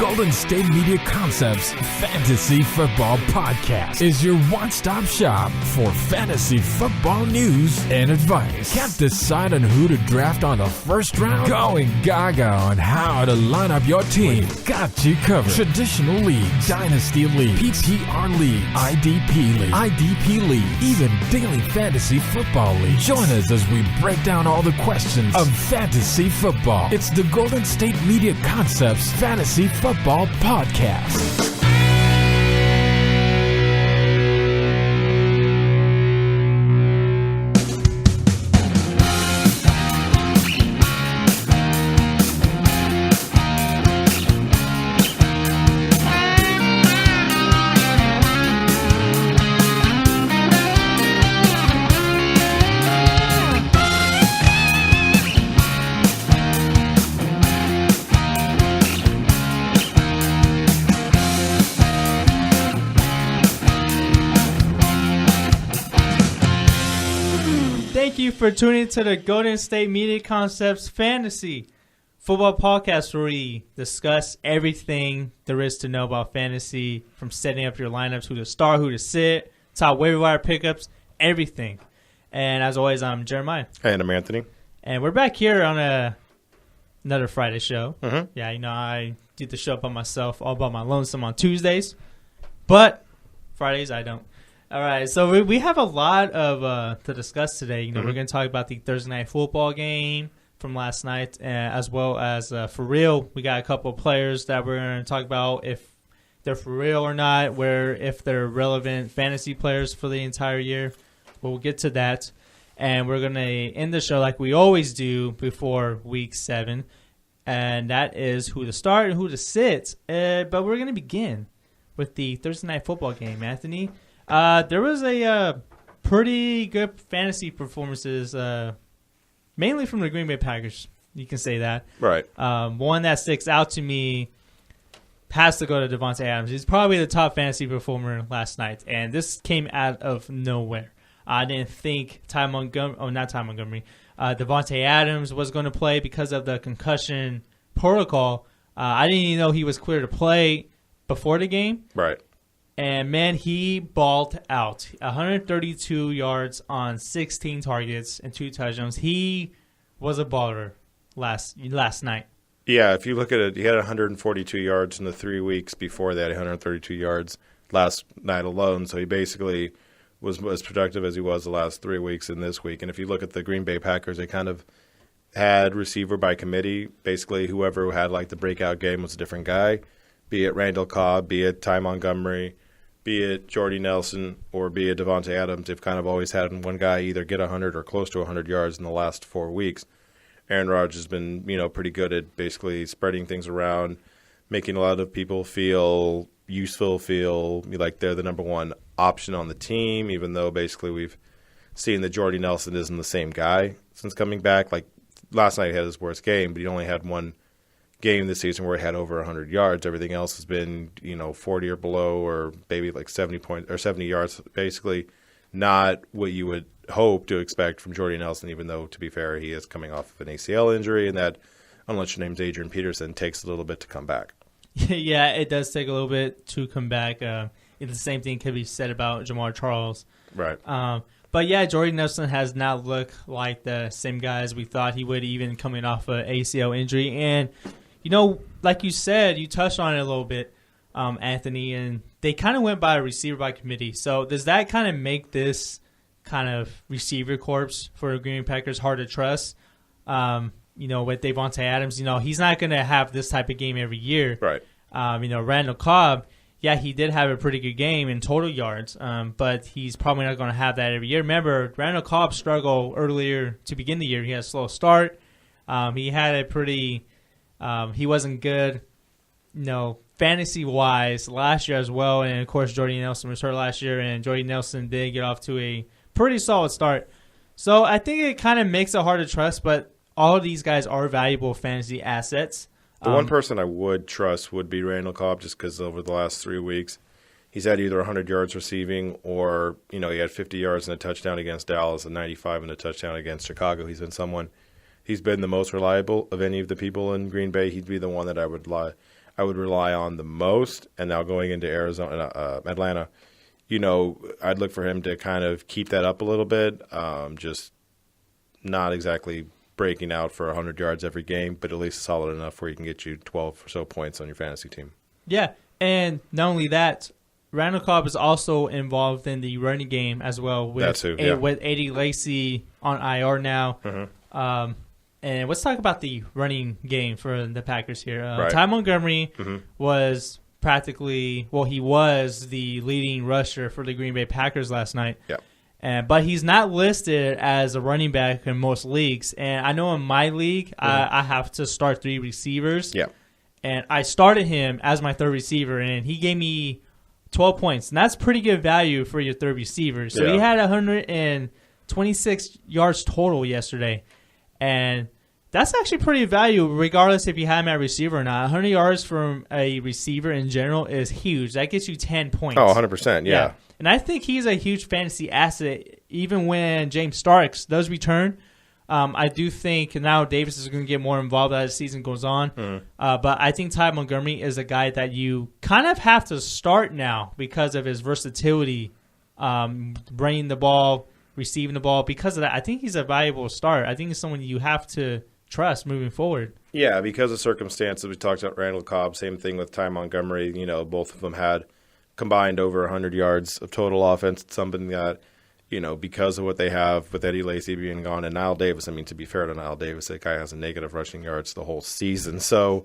Golden State Media Concepts Fantasy Football Podcast is your one-stop shop for fantasy football news and advice. Can't decide on who to draft on the first round? Going gaga on how to line up your team. Got you covered. Traditional league, dynasty league, PPR league, IDP league, even daily fantasy football league. Join us as we break down all the questions of fantasy football. It's the Golden State Media Concepts Fantasy Football Podcast. Thank you for tuning to the Golden State Media Concepts Fantasy Football Podcast, where we discuss everything there is to know about fantasy, from setting up your lineups, who to start, who to sit, top waiver wire pickups, everything. And as always, I'm Jeremiah. Hey, and I'm Anthony. And we're back here on another Friday show. Mm-hmm. Yeah, I do the show by myself, all by my lonesome on Tuesdays. But Fridays, I don't. All right, so we have a lot of to discuss today. We're going to talk about the Thursday night football game from last night, as well as for real. We got a couple of players that we're going to talk about if they're for real or not, if they're relevant fantasy players for the entire year. We'll get to that, and we're going to end the show like we always do before Week 7, and that is who to start and who to sit. But we're going to begin with the Thursday night football game, Anthony. There was a pretty good fantasy performances, mainly from the Green Bay Packers. You can say that. Right. One that sticks out to me has to go to Davante Adams. He's probably the top fantasy performer last night, and this came out of nowhere. I didn't think Davante Adams was going to play because of the concussion protocol. I didn't even know he was clear to play before the game. Right. And, man, he balled out. 132 yards on 16 targets and 2 touchdowns. He was a baller last night. Yeah, if you look at it, he had 142 yards in the 3 weeks before that, 132 yards last night alone. So he basically was as productive as he was the last 3 weeks in this week. And if you look at the Green Bay Packers, they kind of had receiver by committee. Basically, whoever had like the breakout game was a different guy, be it Randall Cobb, be it Ty Montgomery, be it Jordy Nelson, or be it Davante Adams. They've kind of always had one guy either get 100 or close to 100 yards in the last 4 weeks. Aaron Rodgers has been, pretty good at basically spreading things around, making a lot of people feel useful, feel like they're the number one option on the team, even though basically we've seen that Jordy Nelson isn't the same guy since coming back. Like last night he had his worst game, but he only had one game this season where he had over 100 yards. Everything else has been, 40 or below, or maybe like 70 yards. Basically, not what you would hope to expect from Jordy Nelson, even though, to be fair, he is coming off of an ACL injury, and that, unless your name's Adrian Peterson, takes a little bit to come back. Yeah, it does take a little bit to come back. The same thing could be said about Jamar Charles. Right. But yeah, Jordy Nelson has not looked like the same guy as we thought he would, even coming off an ACL injury. And like you said, you touched on it a little bit, Anthony, and they kind of went by a receiver by committee. So does that kind of make this kind of receiver corps for the Green Bay Packers hard to trust? With Davante Adams, he's not going to have this type of game every year. Right. Randall Cobb, yeah, he did have a pretty good game in total yards, but he's probably not going to have that every year. Remember, Randall Cobb struggled earlier to begin the year. He had a slow start. He had a pretty he wasn't good, fantasy-wise last year as well. And, of course, Jordy Nelson was hurt last year, and Jordy Nelson did get off to a pretty solid start. So I think it kind of makes it hard to trust, but all of these guys are valuable fantasy assets. The one person I would trust would be Randall Cobb, just because over the last 3 weeks he's had either 100 yards receiving or, he had 50 yards and a touchdown against Dallas and 95 and a touchdown against Chicago. He's been the most reliable of any of the people in Green Bay. He'd be the one that I I would rely on the most. And now going into Atlanta, I'd look for him to kind of keep that up a little bit. Just not exactly breaking out for 100 yards every game, but at least solid enough where he can get you 12 or so points on your fantasy team. Yeah, and not only that, Randall Cobb is also involved in the running game as well with Eddie Lacy on IR now. Mm-hmm. And let's talk about the running game for the Packers here. Ty Montgomery was he was the leading rusher for the Green Bay Packers last night. Yeah. But he's not listed as a running back in most leagues. And I know in my league, I have to start 3 receivers. Yeah. And I started him as my 3rd receiver, and he gave me 12 points. And that's pretty good value for your 3rd receiver. So he had 126 yards total yesterday. And that's actually pretty value regardless if you have him at receiver or not. 100 yards from a receiver in general is huge. That gets you 10 points. Oh, 100%, yeah. And I think he's a huge fantasy asset even when James Starks does return. I do think now Davis is going to get more involved as the season goes on. But I think Ty Montgomery is a guy that you kind of have to start now because of his versatility, bringing the ball, receiving the ball. Because of that, I think he's a valuable start. I think he's someone you have to trust moving forward. Yeah, because of circumstances. We talked about Randall Cobb, same thing with Ty Montgomery. Both of them had combined over 100 yards of total offense. It's something that, because of what they have with Eddie Lacy being gone and Niall Davis, to be fair to Niall Davis, that guy has a negative rushing yards the whole season. So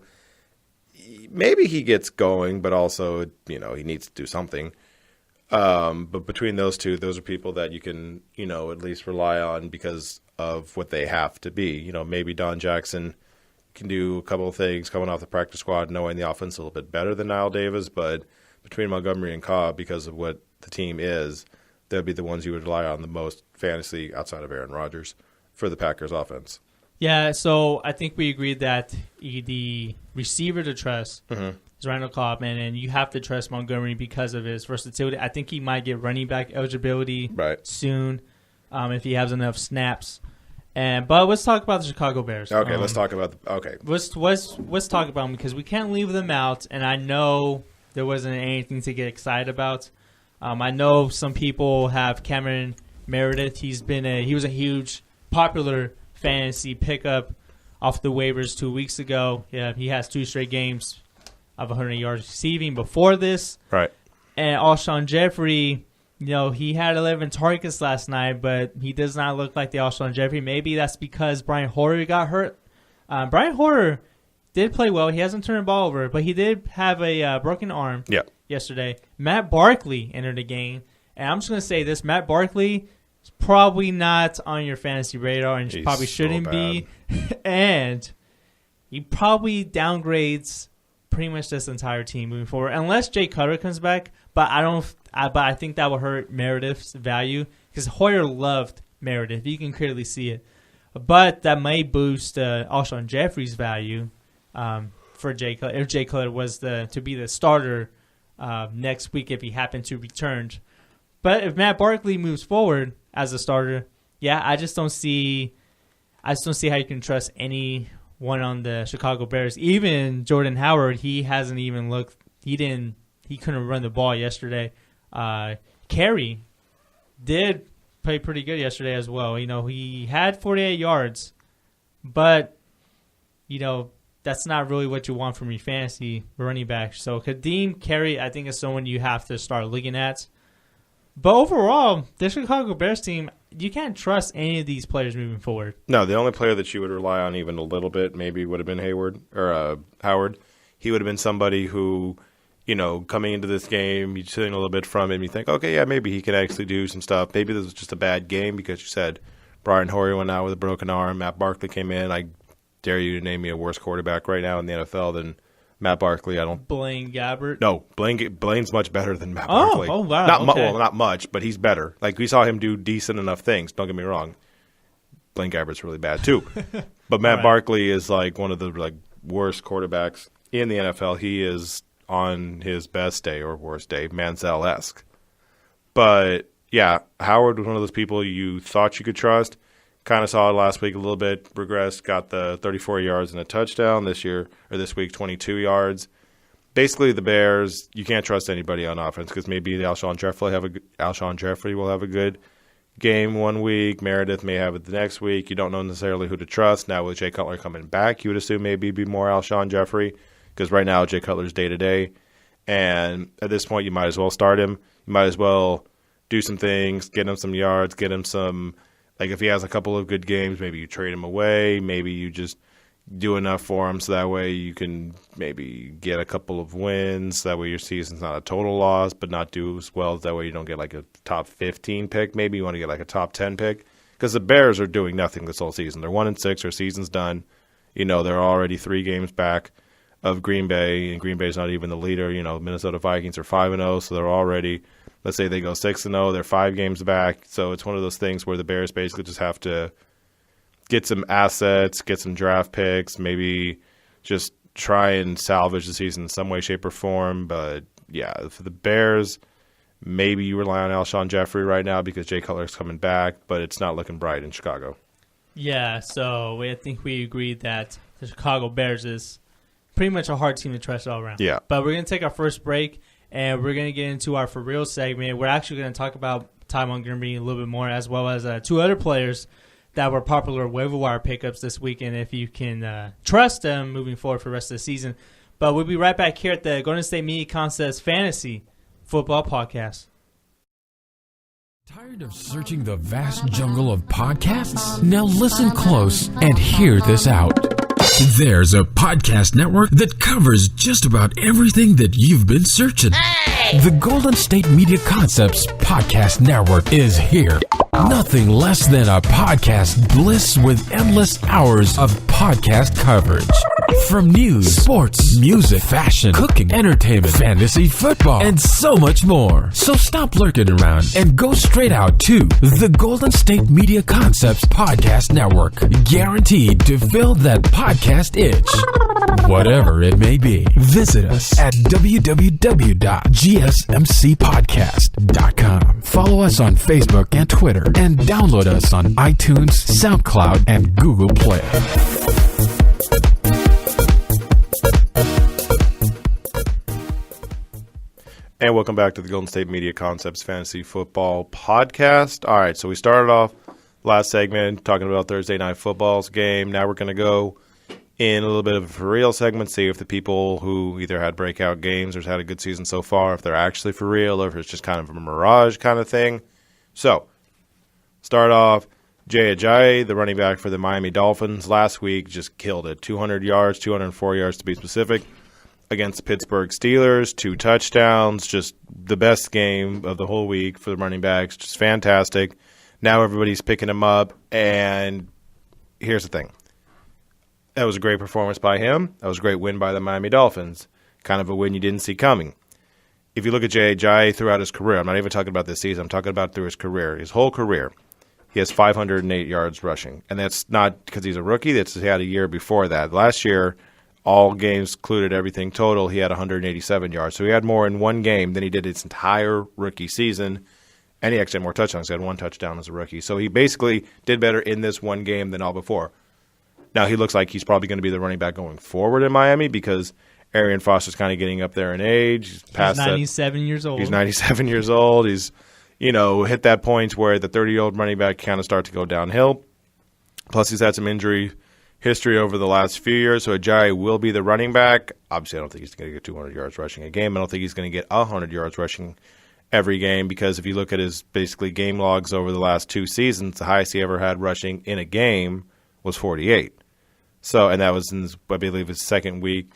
maybe he gets going, but also, he needs to do something. But between those two, those are people that you can, at least rely on because of what they have to be. Maybe Don Jackson can do a couple of things coming off the practice squad, knowing the offense a little bit better than Niall Davis, but between Montgomery and Cobb, because of what the team is, they'll be the ones you would rely on the most fantasy outside of Aaron Rodgers for the Packers offense. Yeah, so I think we agreed that the receiver to trust is Randall Cobb, and you have to trust Montgomery because of his versatility. I think he might get running back eligibility soon if he has enough snaps. But let's talk about the Chicago Bears. Okay, let's talk about Let's talk about them because we can't leave them out, and I know there wasn't anything to get excited about. I know some people have Cameron Meredith. He was a huge popular fantasy pickup off the waivers 2 weeks ago. Yeah, he has 2 straight games of 100 yards receiving before this. Right. And Alshon Jeffrey, he had 11 targets last night, but he does not look like the Alshon Jeffrey. Maybe that's because Brian Hoyer got hurt. Brian Hoyer did play well. He hasn't turned the ball over, but he did have a broken arm yesterday. Matt Barkley entered the game, and I'm just going to say this. Matt Barkley is probably not on your fantasy radar and probably shouldn't be. And he probably downgrades pretty much this entire team moving forward, unless Jay Cutler comes back. But I think that will hurt Meredith's value because Hoyer loved Meredith. You can clearly see it. But that may boost Alshon Jeffrey's value for Jay Cutler if Jay Cutler was to be the starter next week if he happened to return. But if Matt Barkley moves forward as a starter, I just don't see how you can trust anyone on the Chicago Bears. Even Jordan Howard, he hasn't even looked. He couldn't run the ball yesterday. Carey did play pretty good yesterday as well. He had 48 yards, but that's not really what you want from your fantasy running back. So Kadeem Carey, I think, is someone you have to start looking at. But overall, the Chicago Bears team, you can't trust any of these players moving forward. No, the only player that you would rely on even a little bit maybe would have been Howard. He would have been somebody who, coming into this game, you're sitting a little bit from him. You think, okay, yeah, maybe he can actually do some stuff. Maybe this was just a bad game because you said Brian Hoyer went out with a broken arm. Matt Barkley came in. I dare you to name me a worse quarterback right now in the NFL than Matt Barkley. Blaine Gabbert? No, Blaine's much better than Matt Barkley. Oh, wow. Not much, but he's better. Like, we saw him do decent enough things. Don't get me wrong. Blaine Gabbert's really bad, too. But Matt Barkley is, one of the, worst quarterbacks in the NFL. He is on his best day or worst day, Manziel-esque. But, yeah, Howard was one of those people you thought you could trust. Kind of saw it last week a little bit, regressed, got the 34 yards and a touchdown this week, 22 yards. basically the Bears, you can't trust anybody on offense because maybe Alshon Jeffrey will have a good game one week. Meredith may have it the next week. You don't know necessarily who to trust. Now with Jay Cutler coming back, you would assume maybe be more Alshon Jeffrey because right now Jay Cutler's day-to-day. And at this point, you might as well start him. You might as well do some things, get him some yards, get him some – like if he has a couple of good games, maybe you trade him away. Maybe you just do enough for him so that way you can maybe get a couple of wins. That way your season's not a total loss, but not do as well. That way you don't get like a top 15 pick. Maybe you want to get like a top 10 pick. Because the Bears are doing nothing this whole season. They're 1-6. Their season's done. They're already 3 games back of Green Bay, and Green Bay's not even the leader. Minnesota Vikings are 5-0, so they're already, let's say they go 6-0, they're 5 games back. So it's one of those things where the Bears basically just have to get some assets, get some draft picks, maybe just try and salvage the season in some way, shape, or form. But, yeah, for the Bears, maybe you rely on Alshon Jeffrey right now because Jay Cutler's coming back, but it's not looking bright in Chicago. Yeah, so I think we agree that the Chicago Bears is pretty much a hard team to trust all around. Yeah. But we're going to take our first break, and we're going to get into our For Real segment. We're actually going to talk about Ty Montgomery a little bit more, as well as 2 other players that were popular waiver wire pickups this week, and if you can trust them moving forward for the rest of the season. But we'll be right back here at the Golden State Media Concepts Fantasy Football Podcast. Tired of searching the vast jungle of podcasts? Now listen close and hear this out. There's a podcast network that covers just about everything that you've been searching. Hey! The Golden State Media Concepts Podcast Network is here. Nothing less than a podcast bliss with endless hours of podcast coverage. From news, sports, music, fashion, cooking, entertainment, fantasy, football, and so much more. So stop lurking around and go straight out to the Golden State Media Concepts Podcast Network. Guaranteed to fill that podcast itch. Whatever it may be. Visit us at www.gsmcpodcast.com. Follow us on Facebook and Twitter, and download us on iTunes, SoundCloud, and Google Play. And welcome back to the Golden State Media Concepts Fantasy Football Podcast. All right, so we started off last segment talking about Thursday Night Football's game. Now we're going to go in a little bit of a for real segment, see if the people who either had breakout games or had a good season so far, if they're actually for real or if it's just kind of a mirage kind of thing. So, start off, Ajayi, the running back for the Miami Dolphins, last week just killed it. 200 yards, 204 yards to be specific, against the Pittsburgh Steelers, 2 touchdowns, just the best game of the whole week for the running backs, just fantastic. Now everybody's picking him up, and here's the thing. That was a great performance by him. That was a great win by the Miami Dolphins. Kind of a win you didn't see coming. If you look at Ajayi throughout his career, I'm not even talking about this season, I'm talking about through his career, his whole career, he has 508 yards rushing. And that's not because he's a rookie, that's he had a year before that. Last year, all games included, everything total, he had 187 yards. So he had more in one game than he did his entire rookie season. And he actually had more touchdowns. He had 1 touchdown as a rookie. So he basically did better in this one game than all before. Now he looks like he's probably going to be the running back going forward in Miami because Arian Foster's kind of getting up there in age. He's 97 years old. He's 97 years old. He's, hit that point where the 30-year-old running back kind of start to go downhill. Plus he's had some injury history over the last few years, so Ajayi will be the running back. Obviously, I don't think he's going to get 200 yards rushing a game. I don't think he's going to get 100 yards rushing every game because if you look at his basically game logs over the last 2 seasons, the highest he ever had rushing in a game was 48. So, and that was in, I believe, his second week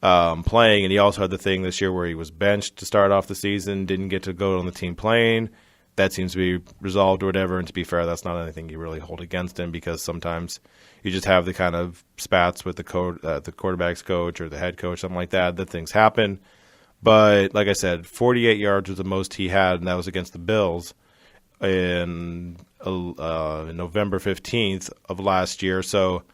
playing, and he also had the thing this year where he was benched to start off the season, didn't get to go on the team playing. That seems to be resolved or whatever, and to be fair, that's not anything you really hold against him because sometimes you just have the kind of spats with the quarterback's coach or the head coach, something like that things happen. But like I said, 48 yards was the most he had, and that was against the Bills in November 15th of last year. So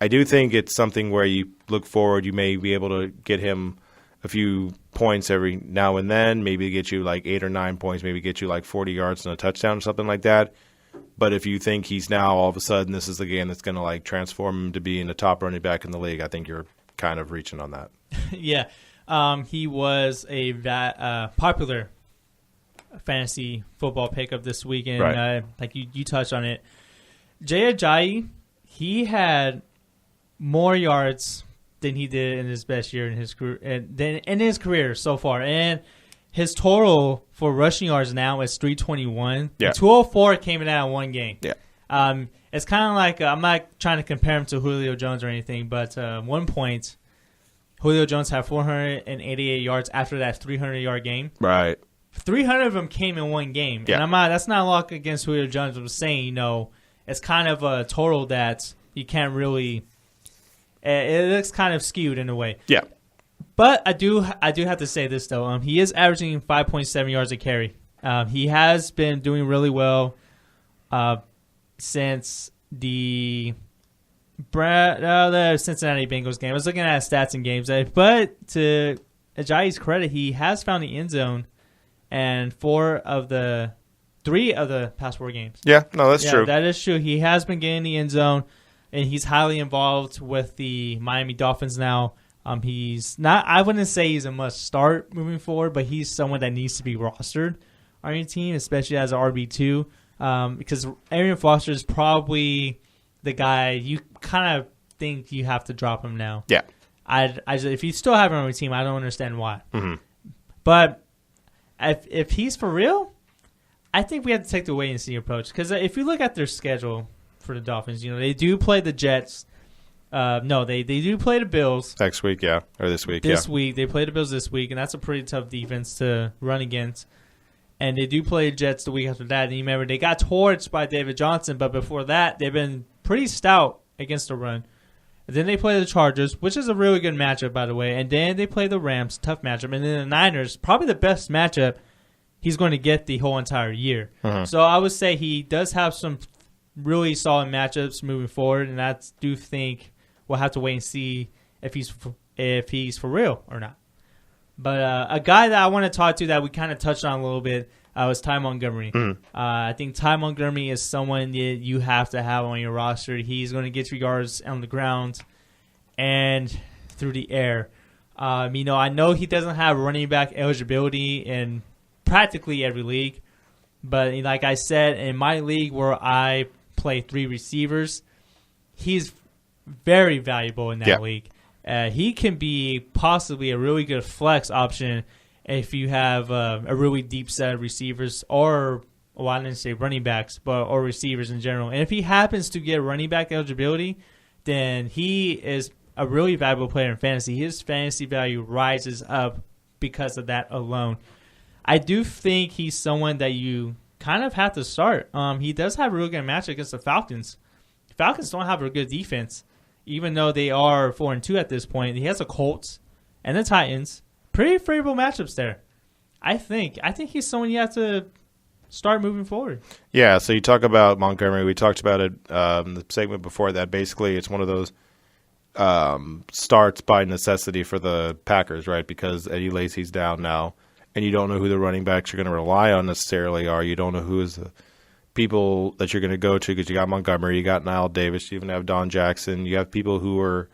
I do think it's something where you look forward, you may be able to get him a few points every now and then, maybe get you like 8 or 9 points, maybe get you like 40 yards and a touchdown or something like that. But if you think he's now all of a sudden this is the game that's going to like transform him to being a top running back in the league, I think you're kind of reaching on that. Yeah. He was a popular fantasy football pickup this weekend. Right. Like you touched on it. Ajayi, he had more yards than he did in his best year in his career, in his career so far. And his total for rushing yards now is 321. Yeah. 204 came in out of one game. Yeah. It's kind of like I'm not trying to compare him to Julio Jones or anything, but 1 point, Julio Jones had 488 yards after that 300-yard game. Right. 300 of them came in one game. Yeah. And that's not a lot against Julio Jones. I'm saying, it's kind of a total that you can't really – it looks kind of skewed in a way. Yeah. But I do have to say this, though. He is averaging 5.7 yards a carry. He has been doing really well since the Cincinnati Bengals game. I was looking at his stats and games. But to Ajayi's credit, he has found the end zone and 3 of the past 4 games. Yeah, no, that's true. That is true. He has been getting the end zone, and he's highly involved with the Miami Dolphins now. He's not. I wouldn't say he's a must start moving forward, but he's someone that needs to be rostered on your team, especially as an RB2, because Arian Foster is probably the guy you kind of think you have to drop him now. Yeah. If you still have him on your team, I don't understand why. Mm-hmm. But if he's for real, I think we have to take the wait and see approach, because if you look at their schedule for the Dolphins, they do play the Jets. They do play the Bills. Next week, yeah. Or this week, This week. They play the Bills this week, and that's a pretty tough defense to run against. And they do play the Jets the week after that. And you remember, they got torched by David Johnson, but before that, they've been pretty stout against the run. And then they play the Chargers, which is a really good matchup, by the way. And then they play the Rams, tough matchup. And then the Niners, probably the best matchup he's going to get the whole entire year. Mm-hmm. So I would say he does have some really solid matchups moving forward, and I do think we'll have to wait and see if he's for real or not. But a guy that I want to talk to that we kind of touched on a little bit was Ty Montgomery. Mm-hmm. I think Ty Montgomery is someone that you have to have on your roster. He's going to get you yards on the ground and through the air. I know he doesn't have running back eligibility in practically every league, but like I said, in my league where I play 3 receivers, he's very valuable in that league. He can be possibly a really good flex option if you have a really deep set of receivers, or I didn't say running backs, or receivers in general. And if he happens to get running back eligibility, then he is a really valuable player in fantasy. His fantasy value rises up because of that alone. I do think he's someone that you kind of have to start. He does have a really good match against the Falcons. The Falcons don't have a good defense, even though they are 4-2 at this point. He has the Colts and the Titans. Pretty favorable matchups there. I think he's someone you have to start moving forward. Yeah, so you talk about Montgomery. We talked about it the segment before that. Basically, it's one of those starts by necessity for the Packers, right? Because Eddie Lacy's down now, and you don't know who the running backs you're going to rely on necessarily are. You don't know who is the people that you're going to go to, because you got Montgomery, you got Niall Davis, you even have Don Jackson. You have people who are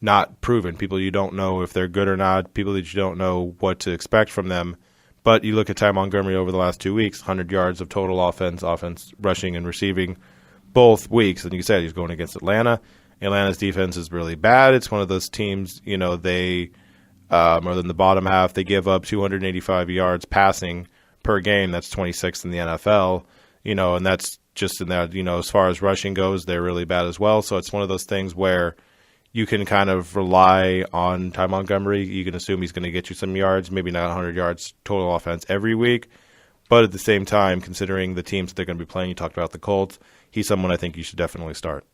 not proven, people you don't know if they're good or not, people that you don't know what to expect from them. But you look at Ty Montgomery over the last 2 weeks, 100 yards of total offense, rushing and receiving both weeks. And you said he's going against Atlanta. Atlanta's defense is really bad. It's one of those teams, they more than the bottom half. They give up 285 yards passing per game. That's 26th in the NFL. And that's just in that, as far as rushing goes, they're really bad as well. So it's one of those things where you can kind of rely on Ty Montgomery. You can assume he's going to get you some yards, maybe not 100 yards total offense every week. But at the same time, considering the teams that they're going to be playing, you talked about the Colts, he's someone I think you should definitely start.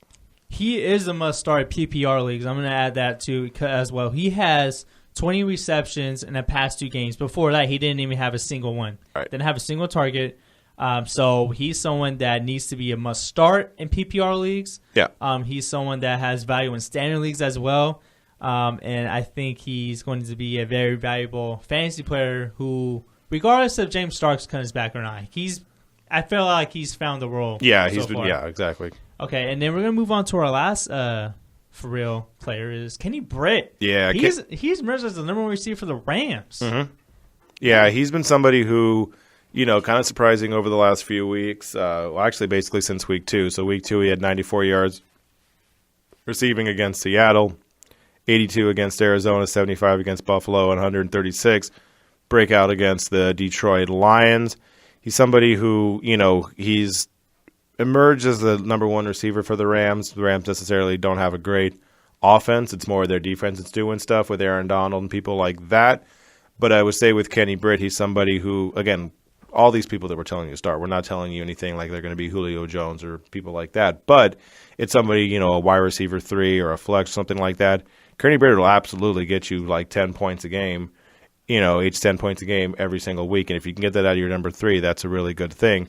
He is a must-start PPR leagues. I'm going to add that too as well. He has 20 receptions in the past 2 games. Before that, he didn't even have a single one. Right. Didn't have a single target. So he's someone that needs to be a must-start in PPR leagues. Yeah. He's someone that has value in standard leagues as well. And I think he's going to be a very valuable fantasy player who, regardless if James Starks comes back or not, I feel like he's found the role. Yeah, so far. Yeah, exactly. Okay, and then we're going to move on to our last for real player is Kenny Britt. Yeah. He's emerged as the number one receiver for the Rams. Mm-hmm. Yeah, he's been somebody who, kind of surprising over the last few weeks. Actually, basically since week 2. So week 2, he had 94 yards receiving against Seattle, 82 against Arizona, 75 against Buffalo, and 136 breakout against the Detroit Lions. He's somebody who, he's emerged as the number one receiver for the Rams. The Rams necessarily don't have a great offense. It's more their defense that's doing stuff with Aaron Donald and people like that. But I would say with Kenny Britt, he's somebody who, again, all these people that we're telling you to start, we're not telling you anything like they're going to be Julio Jones or people like that. But it's somebody, a wide receiver 3 or a flex, something like that. Kenny Britt will absolutely get you like 10 points a game, 8 to 10 points a game every single week. And if you can get that out of your number 3, that's a really good thing.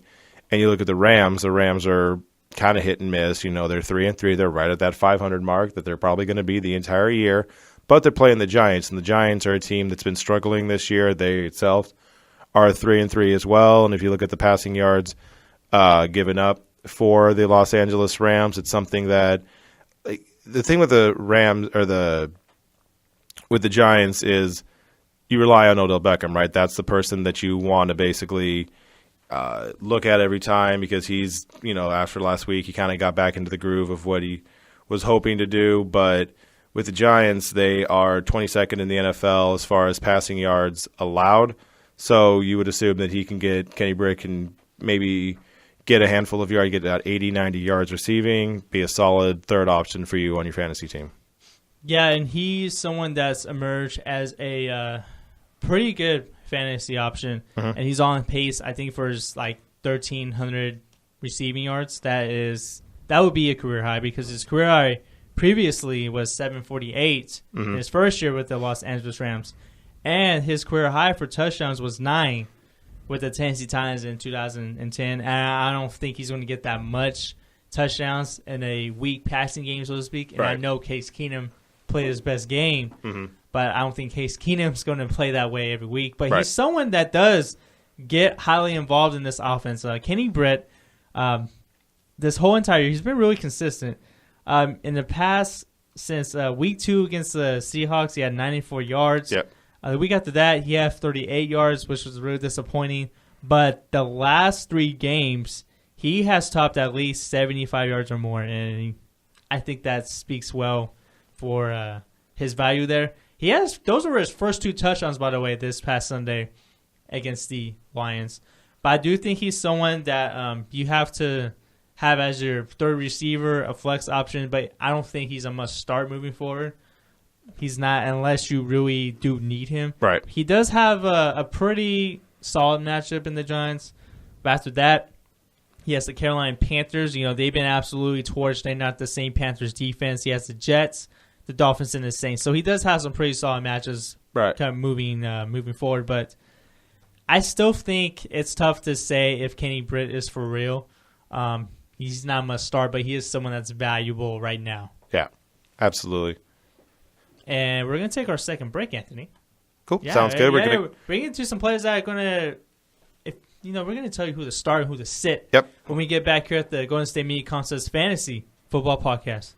And you look at the Rams are kind of hit and miss. They're 3-3. They're right at that 500 mark that they're probably going to be the entire year. But they're playing the Giants, and the Giants are a team that's been struggling this year. They itself are 3-3 as well. And if you look at the passing yards given up for the Los Angeles Rams, it's something that the thing with the Rams or with the Giants is you rely on Odell Beckham, right? That's the person that you want to basically look at every time because he's, after last week, he kind of got back into the groove of what he was hoping to do. But with the Giants, they are 22nd in the NFL as far as passing yards allowed. So you would assume that Kenny Britt can maybe get a handful of yards, get about 80, 90 yards receiving, be a solid third option for you on your fantasy team. Yeah, and he's someone that's emerged as a pretty good fantasy option, and he's on pace, I think, for his 1,300 receiving yards. That would be a career high because his career high previously was 748 in his first year with the Los Angeles Rams, and his career high for touchdowns was 9 with the Tennessee Titans in 2010. And I don't think he's going to get that much touchdowns in a weak passing game, so to speak. And right. I know Case Keenum played his best game. But I don't think Case Keenum's going to play that way every week. But he's someone that does get highly involved in this offense. Kenny Britt, this whole entire year, he's been really consistent. In the past, since week 2 against the Seahawks, he had 94 yards. Yep. The week after that, he had 38 yards, which was really disappointing. But the last 3 games, he has topped at least 75 yards or more. And I think that speaks well for his value there. Those were his first 2 touchdowns, by the way, this past Sunday against the Lions. But I do think he's someone that you have to have as your third receiver, a flex option. But I don't think he's a must-start moving forward. He's not unless you really do need him. Right. He does have a pretty solid matchup in the Giants. But after that, he has the Carolina Panthers. They've been absolutely torched. They're not the same Panthers defense. He has the Jets, the Dolphins, and the Saints. So he does have some pretty solid matches kind of moving forward. But I still think it's tough to say if Kenny Britt is for real. He's not a must-start, but he is someone that's valuable right now. Yeah, absolutely. And we're going to take our second break, Anthony. Cool. Sounds good. We're going to get to some players that are going to, we're going to tell you who to start and who to sit. Yep. When we get back here at the Golden State Media Concepts Fantasy Football Podcast.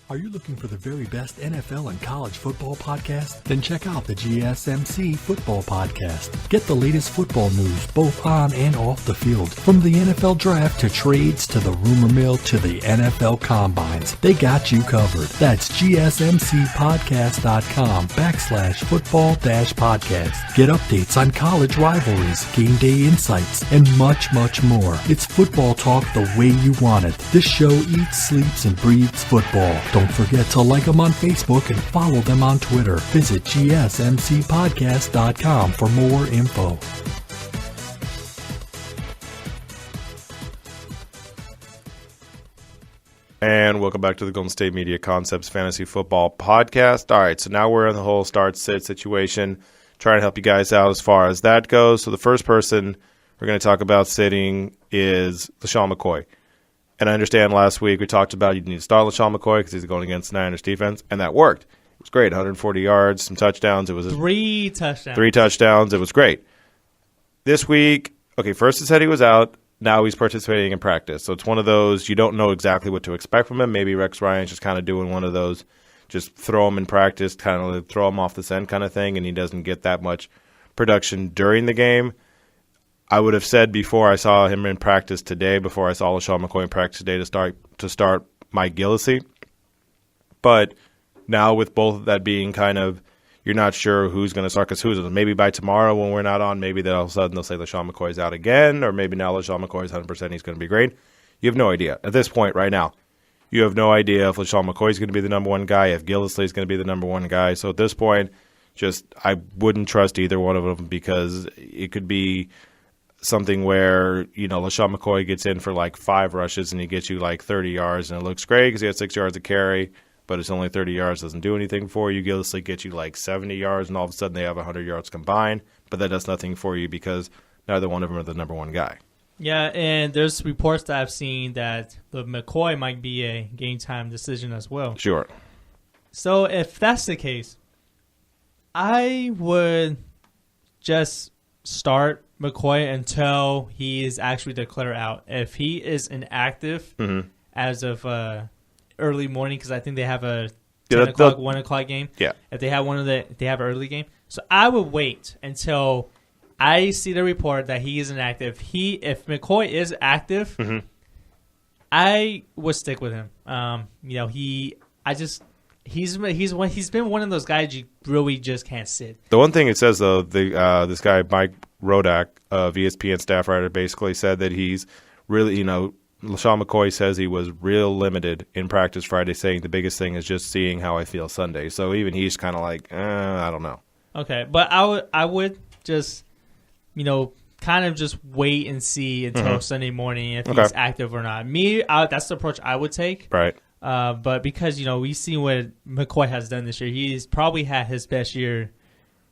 Are you looking for the very best NFL and college football podcast? Then check out the GSMC Football Podcast. Get the latest football news both on and off the field. From the NFL Draft to trades to the rumor mill to the NFL Combines. They got you covered. That's GSMCpodcast.com/football-podcast. Get updates on college rivalries, game day insights, and much, much more. It's football talk the way you want it. This show eats, sleeps, and breathes football. Don't forget to like them on Facebook and follow them on Twitter. Visit GSMCpodcast.com for more info. And welcome back to the Golden State Media Concepts Fantasy Football Podcast. All right, so now we're in the whole start-sit situation, trying to help you guys out as far as that goes. So the first person we're going to talk about sitting is LaShawn McCoy. And I understand last week we talked about you need to start LaShawn McCoy because he's going against the Niners defense, and that worked. It was great, 140 yards, some touchdowns. It was 3 touchdowns. 3 touchdowns. It was great. This week, okay, first it said he was out. now he's participating in practice. So it's one of those, you don't know exactly what to expect from him. Maybe Rex Ryan's just kind of doing one of those, just throw him in practice, kind of throw him off the scent kind of thing, and he doesn't get that much production during the game. I would have said before I saw him in practice today, before I saw LaShawn McCoy in practice today to start Mike Gillislee. But now with both of that being kind of, you're not sure who's going to start, because maybe by tomorrow when we're not on, maybe all of a sudden they'll say LaShawn McCoy's out again, or maybe now LaShawn McCoy's 100%, he's going to be great. You have no idea. At this point right now, you have no idea if LaShawn McCoy's going to be the number one guy, if Gillislee's going to be the number one guy. So at this point, I wouldn't trust either one of them, because it could be something where, LaShawn McCoy gets in for like 5 rushes and he gets you like 30 yards and it looks great because he has 6 yards of carry, but it's only 30 yards, doesn't do anything for you. Gillislee gets you like 70 yards and all of a sudden they have 100 yards combined, but that does nothing for you because neither one of them are the number one guy. Yeah, and there's reports that I've seen that the McCoy might be a game time decision as well. Sure. So if that's the case, I would just start McCoy until he is actually declared out. If he is inactive as of early morning, because I think they have a 10 o'clock, 1 o'clock game. Yeah. If they have they have an early game. So I would wait until I see the report that he is inactive. If McCoy is active, I would stick with him. He's been one of those guys you really just can't sit. The one thing it says though, this guy Mike Rodak of ESPN staff writer basically said that he's really, LaShawn McCoy says he was real limited in practice Friday, saying the biggest thing is just seeing how I feel Sunday. So even he's kind of like, I don't know. Okay, but I would just, kind of just wait and see until Sunday morning if he's active or not. That's the approach I would take. Right. But because, we've seen what McCoy has done this year, he's probably had his best year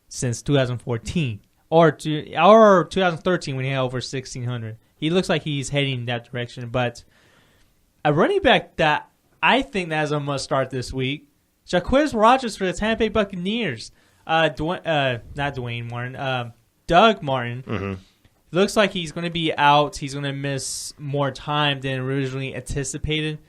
since 2014 or 2013 when he had over 1,600. He looks like he's heading in that direction. But a running back that I think that is a must start this week, Jacquizz Rodgers for the Tampa Bay Buccaneers. Doug Martin. Looks like he's going to be out. He's going to miss more time than originally anticipated.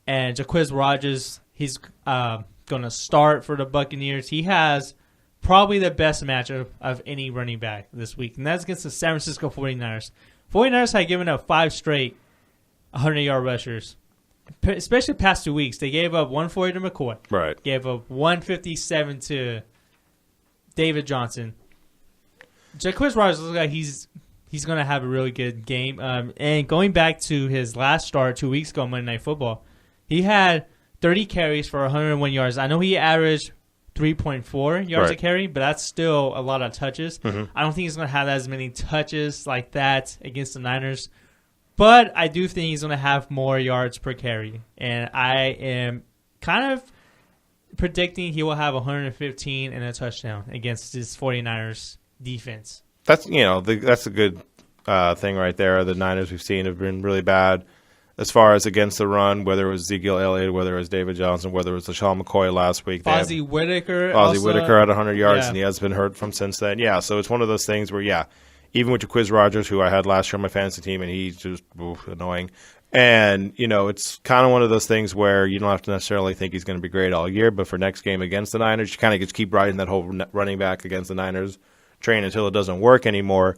And Jacquizz Rodgers, he's going to start for the Buccaneers. He has probably the best matchup of any running back this week, and that's against the San Francisco 49ers. 49ers had given up 5 straight 100-yard rushers, especially the past 2 weeks. They gave up 140 to McCoy. Right. Gave up 157 to David Johnson. Jacquizz Rodgers looks like he's going to have a really good game. And going back to his last start 2 weeks ago, Monday Night Football, he had 30 carries for 101 yards. I know he averaged 3.4 yards a carry, but that's still a lot of touches. I don't think he's going to have as many touches like that against the Niners, but I do think he's going to have more yards per carry. And I am kind of predicting he will have 115 and a touchdown against this 49ers defense. That's that's a good thing right there. The Niners we've seen have been really bad as far as against the run, whether it was Ezekiel Elliott, whether it was David Johnson, whether it was LaShawn McCoy last week. Fozzie Whitaker had 100 yards, and he has been hurt from since then. Yeah, so it's one of those things where, even with Jacquizz Rodgers, who I had last year on my fantasy team, and he's just annoying. And, it's kind of one of those things where you don't have to necessarily think he's going to be great all year, but for next game against the Niners, you kind of just keep riding that whole running back against the Niners train until it doesn't work anymore.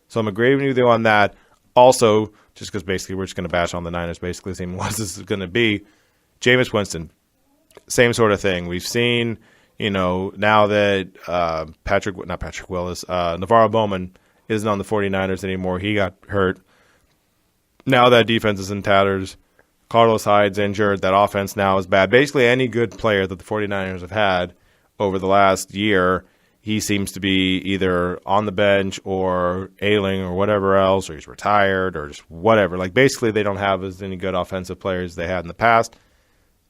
So I'm agreeing with you on that. Also, just because basically we're just going to bash on the Niners, basically, same as this is going to be, Jameis Winston, same sort of thing. We've seen, now that Navarro Bowman isn't on the 49ers anymore. He got hurt. Now that defense is in tatters. Carlos Hyde's injured. That offense now is bad. Basically, any good player that the 49ers have had over the last year, he seems to be either on the bench or ailing or whatever else, or he's retired or just whatever. Like, basically, they don't have as many good offensive players as they had in the past.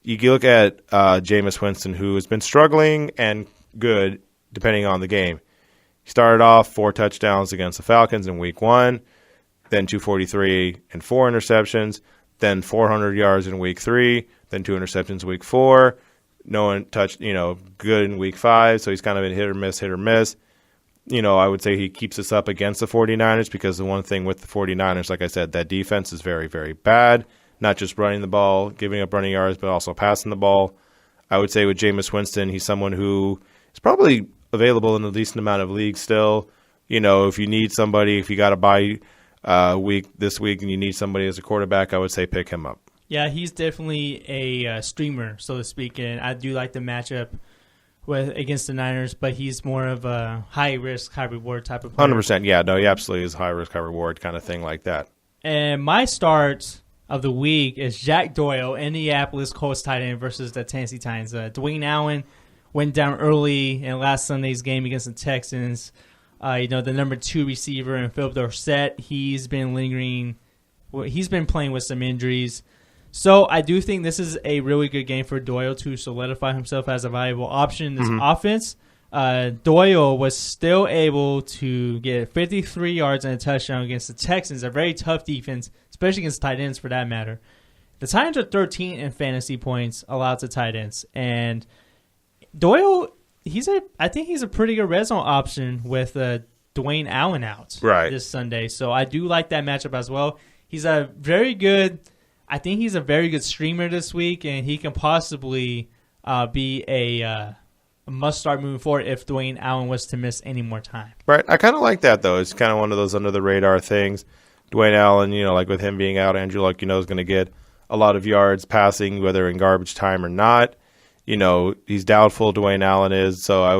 You look at Jameis Winston, who has been struggling and good depending on the game. He started off 4 touchdowns against the Falcons in Week 1, then 243 and 4 interceptions, then 400 yards in Week 3, then 2 interceptions Week 4. No one touched, good in Week 5, so he's kind of been hit or miss. I would say he keeps us up against the 49ers because the one thing with the 49ers, like I said, that defense is very, very bad. Not just running the ball, giving up running yards, but also passing the ball. I would say with Jameis Winston, he's someone who is probably available in a decent amount of leagues still. If you need somebody, if you got a bye week this week and you need somebody as a quarterback, I would say pick him up. Yeah, he's definitely a streamer, so to speak, and I do like the matchup against the Niners, but he's more of a high-risk, high-reward type of player. 100%, yeah. No, he absolutely is high-risk, high-reward kind of thing like that. And my start of the week is Jack Doyle, Indianapolis Colts tight end versus the Tennessee Titans. Dwayne Allen went down early in last Sunday's game against the Texans. The number 2 receiver in Philip Dorsett, he's been lingering. He's been playing with some injuries. So I do think this is a really good game for Doyle to solidify himself as a valuable option in this offense. Doyle was still able to get 53 yards and a touchdown against the Texans, a very tough defense, especially against tight ends for that matter. The Titans are 13 in fantasy points allowed to tight ends. And Doyle, I think he's a pretty good red zone option with Dwayne Allen out this Sunday. So I do like that matchup as well. He's a very good streamer this week, and he can possibly be a must-start moving forward if Dwayne Allen was to miss any more time. Right. I kind of like that, though. It's kind of one of those under-the-radar things. Dwayne Allen, like with him being out, Andrew Luck, is going to get a lot of yards passing, whether in garbage time or not. He's doubtful, Dwayne Allen is, so I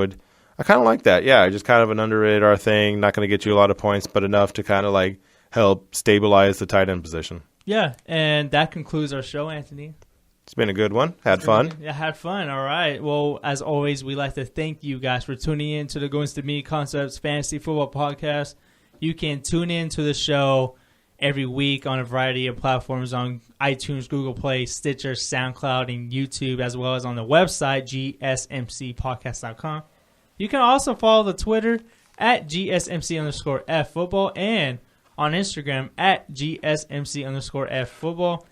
kind of like that. Yeah, just kind of an under-the-radar thing, not going to get you a lot of points, but enough to kind of help stabilize the tight end position. Yeah, and that concludes our show, Anthony. It's been a good one. Had fun. Yeah, had fun. All right. Well, as always, we'd like to thank you guys for tuning in to the Goins to Me Concepts Fantasy Football Podcast. You can tune in to the show every week on a variety of platforms on iTunes, Google Play, Stitcher, SoundCloud, and YouTube, as well as on the website, gsmcpodcast.com. You can also follow the Twitter at GSMC_FFootball and on Instagram at GSMC_FFootball.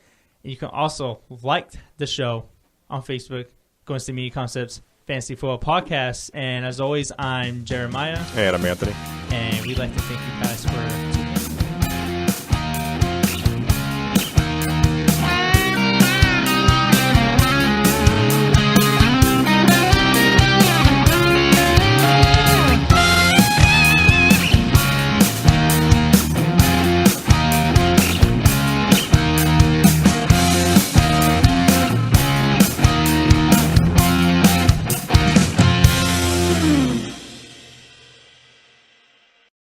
You can also like the show on Facebook, Goins to Me Concepts Fantasy Football Podcast. And as always, I'm Jeremiah. And I'm Anthony. And we'd like to thank you guys for